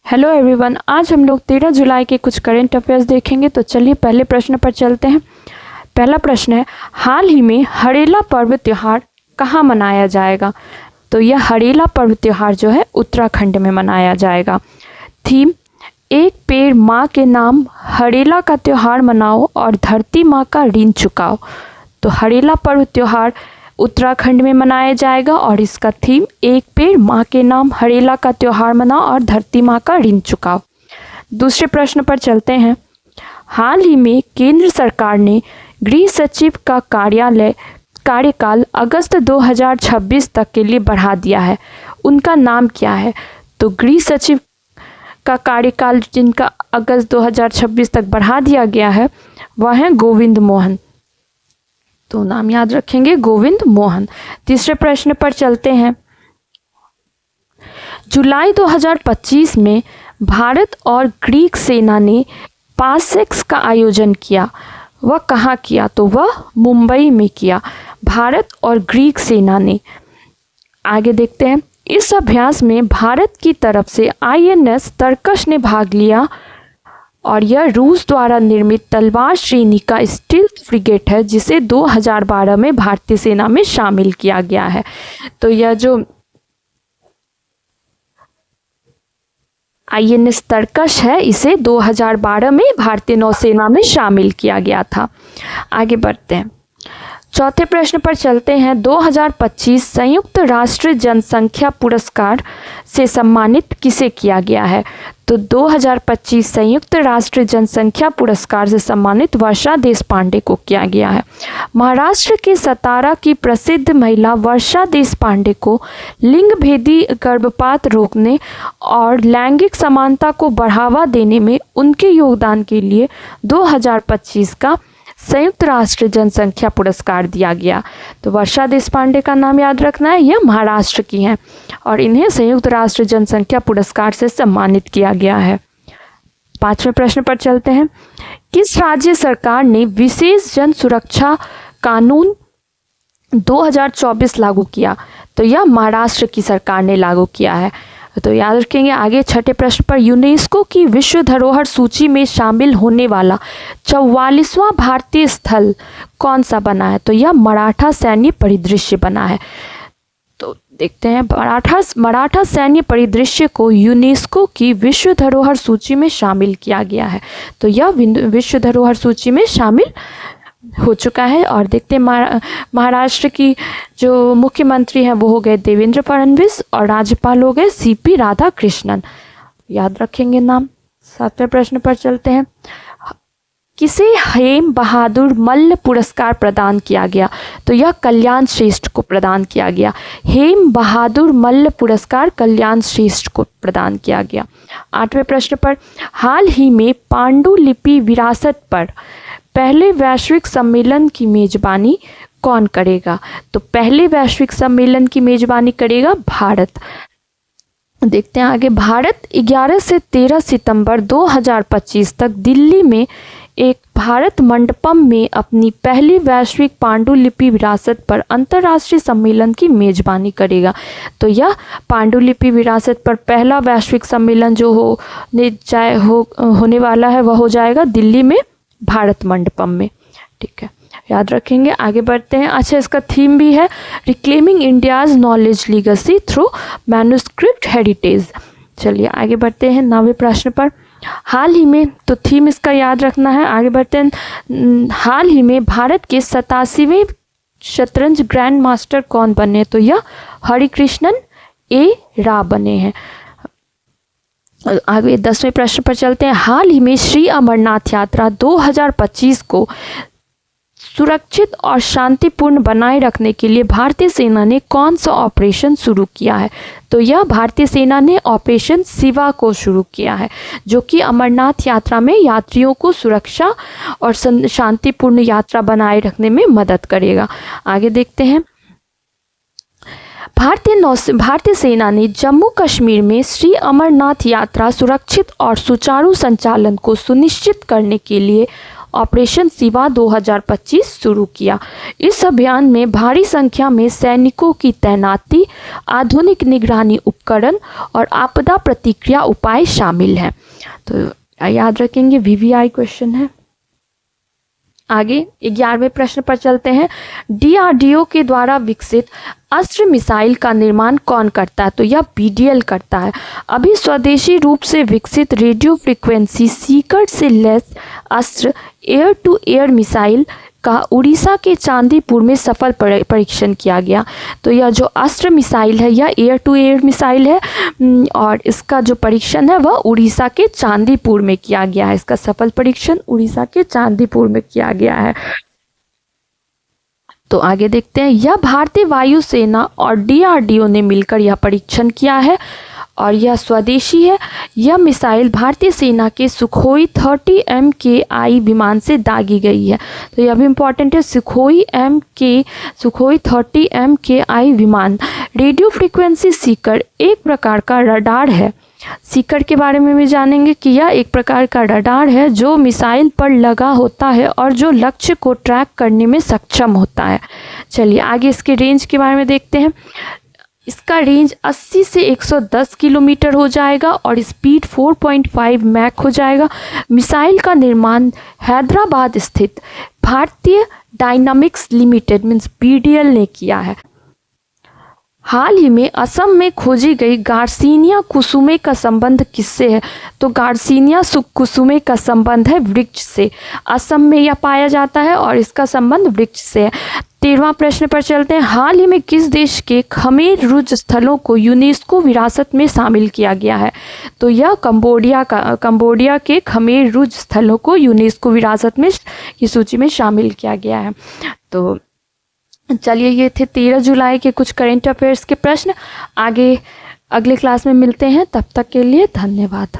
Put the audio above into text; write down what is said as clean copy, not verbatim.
Hello everyone, आज हम लोग 13 जुलाई के कुछ करंट अफेयर्स देखेंगे। तो चलिए पहले प्रश्न पर चलते हैं। पहला प्रश्न है, हाल ही में हरेला पर्व त्यौहार कहाँ मनाया जाएगा? तो यह हरेला पर्व त्यौहार जो है उत्तराखंड में मनाया जाएगा। थीम, एक पेड़ माँ के नाम हरेला का त्यौहार मनाओ और धरती माँ का ऋण चुकाओ। तो हरेला पर्व त्यौहार उत्तराखंड में मनाया जाएगा और इसका थीम एक पेड़ माँ के नाम हरेला का त्यौहार मनाओ और धरती माँ का ऋण चुकाओ। दूसरे प्रश्न पर चलते हैं। हाल ही में केंद्र सरकार ने गृह सचिव का कार्यकाल अगस्त 2026 तक के लिए बढ़ा दिया है। उनका नाम क्या है? तो गृह सचिव का कार्यकाल जिनका अगस्त 2026 तक बढ़ा दिया गया है वह है गोविंद मोहन। तो नाम याद रखेंगे, गोविंद मोहन। तीसरे प्रश्न पर चलते हैं। जुलाई 2025 में भारत और ग्रीक सेना ने पासेक्स का आयोजन किया। वह कहाँ किया? तो वह मुंबई में किया, भारत और ग्रीक सेना ने। आगे देखते हैं। इस अभ्यास में भारत की तरफ से INS तरकश ने भाग लिया और यह रूस द्वारा निर्मित तलवार श्रेणी का स्टील्थ फ्रिगेट है जिसे 2012 में भारतीय सेना में शामिल किया गया है। तो यह जो INS तरकश है इसे 2012 में भारतीय नौसेना में शामिल किया गया था। आगे बढ़ते हैं। चौथे प्रश्न पर चलते हैं। 2025 संयुक्त राष्ट्र जनसंख्या पुरस्कार से सम्मानित किसे किया गया है? तो 2025 संयुक्त राष्ट्र जनसंख्या पुरस्कार से सम्मानित वर्षा देशपांडे को किया गया है। महाराष्ट्र के सतारा की प्रसिद्ध महिला वर्षा देशपांडे को लिंग भेदी गर्भपात रोकने और लैंगिक समानता को बढ़ावा देने में उनके योगदान के लिए 2025 का संयुक्त राष्ट्र जनसंख्या पुरस्कार दिया गया। तो वर्षा देशपांडे का नाम याद रखना है, यह महाराष्ट्र की हैं और इन्हें संयुक्त राष्ट्र जनसंख्या पुरस्कार से सम्मानित किया गया है। पांचवें प्रश्न पर चलते हैं। किस राज्य सरकार ने विशेष जन सुरक्षा कानून 2024 लागू किया? तो यह महाराष्ट्र की सरकार ने लागू किया है। तो याद रखेंगे। आगे छठे प्रश्न पर, यूनेस्को की विश्व धरोहर सूची में शामिल होने वाला 44वां भारतीय स्थल कौन सा बना है? तो यह मराठा सैन्य परिदृश्य बना है। तो देखते हैं। मराठा सैन्य परिदृश्य को यूनेस्को की विश्व धरोहर सूची में शामिल किया गया है। तो यह विश्व धरोहर सूची में शामिल हो चुका है। और देखते हैं महाराष्ट्र की जो मुख्यमंत्री हैं वो हो गए देवेंद्र फडणवीस और राज्यपाल हो गए CP राधाकृष्णन। याद रखेंगे नाम। सातवें प्रश्न पर चलते हैं। किसे हेम बहादुर मल्ल पुरस्कार प्रदान किया गया? तो यह कल्याण श्रेष्ठ को प्रदान किया गया। हेम बहादुर मल्ल पुरस्कार कल्याण श्रेष्ठ को प्रदान किया गया। आठवें प्रश्न पर, हाल ही में पांडुलिपि विरासत पर पहले वैश्विक सम्मेलन की मेजबानी कौन करेगा? तो पहले वैश्विक सम्मेलन की मेजबानी करेगा भारत। देखते हैं आगे। भारत 11 से 13 सितंबर 2025 तक दिल्ली में एक भारत मंडपम में अपनी पहली वैश्विक पांडुलिपि विरासत पर अंतर्राष्ट्रीय सम्मेलन की मेजबानी करेगा। तो यह पांडुलिपि विरासत पर पहला वैश्विक सम्मेलन जो होने वाला है वह हो जाएगा दिल्ली में भारत मंडपम में। ठीक है, याद रखेंगे। आगे बढ़ते हैं। अच्छा, इसका थीम भी है reclaiming India's knowledge legacy through manuscript heritage. चलिए आगे बढ़ते हैं। 9वें प्रश्न पर, हाल ही में, तो थीम इसका याद रखना है। आगे बढ़ते हैं। हाल ही में भारत के 87वें शतरंज ग्रैंड मास्टर कौन बने? तो यह हरिकृष्णन A राव बने हैं। आगे 10वें प्रश्न पर चलते हैं। हाल ही में श्री अमरनाथ यात्रा 2025 को सुरक्षित और शांतिपूर्ण बनाए रखने के लिए भारतीय सेना ने कौन सा ऑपरेशन शुरू किया है? तो यह भारतीय सेना ने ऑपरेशन शिवा को शुरू किया है जो कि अमरनाथ यात्रा में यात्रियों को सुरक्षा और शांतिपूर्ण यात्रा बनाए रखने में मदद करेगा। आगे देखते हैं। भारतीय सेना ने जम्मू कश्मीर में श्री अमरनाथ यात्रा सुरक्षित और सुचारू संचालन को सुनिश्चित करने के लिए ऑपरेशन शिवा 2025 शुरू किया। इस अभियान में भारी संख्या में सैनिकों की तैनाती, आधुनिक निगरानी उपकरण और आपदा प्रतिक्रिया उपाय शामिल हैं। तो याद रखेंगे, वीवीआई क्वेश्चन है। आगे 11वें प्रश्न पर चलते हैं। डीआरडीओ के द्वारा विकसित अस्त्र मिसाइल का निर्माण कौन करता है? तो यह बीडीएल करता है। अभी स्वदेशी रूप से विकसित रेडियो फ्रीक्वेंसी सीकर से लैस अस्त्र एयर टू एयर मिसाइल का उड़ीसा के चांदीपुर में सफल परीक्षण किया गया। तो यह जो अस्त्र मिसाइल है यह एयर टू एयर मिसाइल है और इसका जो परीक्षण है वह उड़ीसा के चांदीपुर में किया गया है। इसका सफल परीक्षण उड़ीसा के चांदीपुर में किया गया है। तो आगे देखते हैं, यह भारतीय वायुसेना और डीआरडीओ ने मिलकर यह परीक्षण किया है और यह स्वदेशी है। यह मिसाइल भारतीय सेना के सुखोई 30 MKI विमान से दागी गई है। तो यह भी इम्पॉर्टेंट है, सुखोई 30 MKI विमान। रेडियो फ्रीक्वेंसी सीकर एक प्रकार का रडार है। सीकर के बारे में भी जानेंगे कि यह एक प्रकार का रडार है जो मिसाइल पर लगा होता है और जो लक्ष्य को ट्रैक करने में सक्षम होता है। चलिए आगे इसके रेंज के बारे में देखते हैं। इसका रेंज 80 से 110 किलोमीटर हो जाएगा और स्पीड 4.5 मैक हो जाएगा। मिसाइल का निर्माण हैदराबाद स्थित भारतीय डायनामिक्स लिमिटेड मीन्स बीडीएल ने किया है। हाल ही में असम में खोजी गई गार्सिनिया कुसुमे का संबंध किससे है? तो गार्सिनिया कुसुमे का संबंध है वृक्ष से। असम में यह पाया जाता है और इसका संबंध वृक्ष से है। 13वां प्रश्न पर चलते हैं। हाल ही में किस देश के खमेर रुज स्थलों को यूनेस्को विरासत में शामिल किया गया है? तो यह कंबोडिया के खमेर रुज स्थलों को यूनेस्को विरासत में की सूची में शामिल किया गया है। तो चलिए ये थे 13 जुलाई के कुछ करंट अफेयर्स के प्रश्न। आगे अगले क्लास में मिलते हैं, तब तक के लिए धन्यवाद।